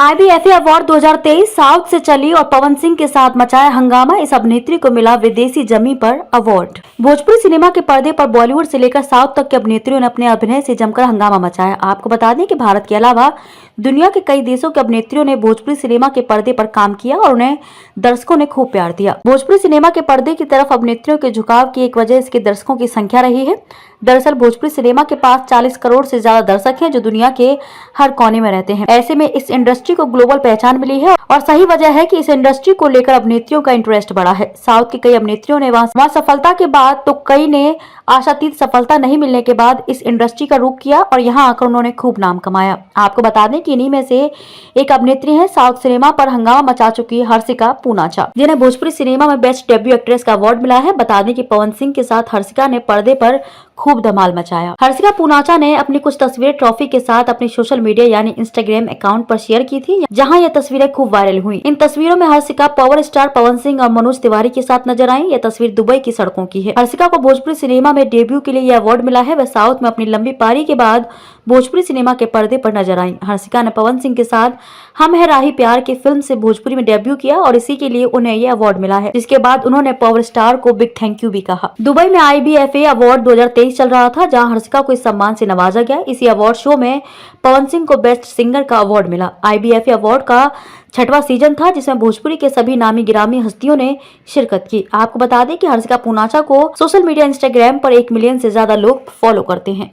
IBFA award 2023 south से चली और पवन सिंह के साथ मचाया हंगामा। इस अभिनेत्री को मिला विदेशी जमी पर अवार्ड। भोजपुरी सिनेमा के पर्दे पर बॉलीवुड से लेकर साउथ तक के अभिनेत्रियों ने अपने अभिनय से जमकर हंगामा मचाया। आपको बता दें कि भारत के अलावा दुनिया के कई देशों के अभिनेत्रियों ने भोजपुरी सिनेमा के पर्दे पर काम किया और उन्हें दर्शकों ने खूब प्यार दिया। भोजपुरी सिनेमा के पर्दे की तरफ अभिनेत्रियों के झुकाव की एक वजह इसके दर्शकों की संख्या रही है। दरअसल भोजपुरी सिनेमा के पास 40 करोड़ से ज्यादा दर्शक हैं जो दुनिया के हर कोने में रहते हैं। ऐसे में इस इंडस्ट्री को ग्लोबल पहचान मिली है और सही वजह है कि इस इंडस्ट्री को लेकर अभिनेत्रियों का इंटरेस्ट बढ़ा है। साउथ की कई अभिनेत्रियों ने वहां सफलता के बाद तो कई ने आशातीत सफलता नहीं मिलने के बाद इस इंडस्ट्री का रुख किया और यहाँ आकर उन्होंने खूब नाम कमाया। आपको बता दें कि इन्हीं में से एक अभिनेत्री है साउथ सिनेमा पर हंगामा मचा चुकी हर्षिका पूनाचा, जिन्हें भोजपुरी सिनेमा में बेस्ट डेब्यू एक्ट्रेस का अवार्ड मिला है। बता दें कि पवन सिंह के साथ हर्षिका ने पर्दे पर खूब धमाल मचाया। हर्षिका पूनाचा ने अपनी कुछ तस्वीरें ट्रॉफी के साथ अपने सोशल मीडिया यानी इंस्टाग्राम अकाउंट पर शेयर की थी, जहां ये तस्वीरें खूब वायरल हुई। इन तस्वीरों में हर्षिका पावर स्टार पवन सिंह और मनोज तिवारी के साथ नजर आई। यह तस्वीर दुबई की सड़कों की है। हर्षिका को भोजपुरी सिनेमा में डेब्यू के लिए यह अवार्ड मिला है। वह साउथ में अपनी लंबी पारी के बाद भोजपुरी सिनेमा के पर्दे पर नजर आई। हर्षिका ने पवन सिंह के साथ हम है राही प्यार की फिल्म से भोजपुरी में डेब्यू किया और इसी के लिए उन्हें यह अवार्ड मिला है, जिसके बाद उन्होंने पावर स्टार को बिग थैंक यू भी कहा। दुबई में IBFA अवार्ड 2023 चल रहा था, जहां हर्षिका को इस सम्मान से नवाजा गया। इसी अवार्ड शो में पवन सिंह को बेस्ट सिंगर का अवार्ड मिला। IBFA अवार्ड का 6वां सीजन था, जिसमें भोजपुरी के सभी नामी गिरामी हस्तियों ने शिरकत की। आपको बता दें कि हर्षिका पूनाचा को सोशल मीडिया इंस्टाग्राम पर 1 मिलियन से ज्यादा लोग फॉलो करते हैं।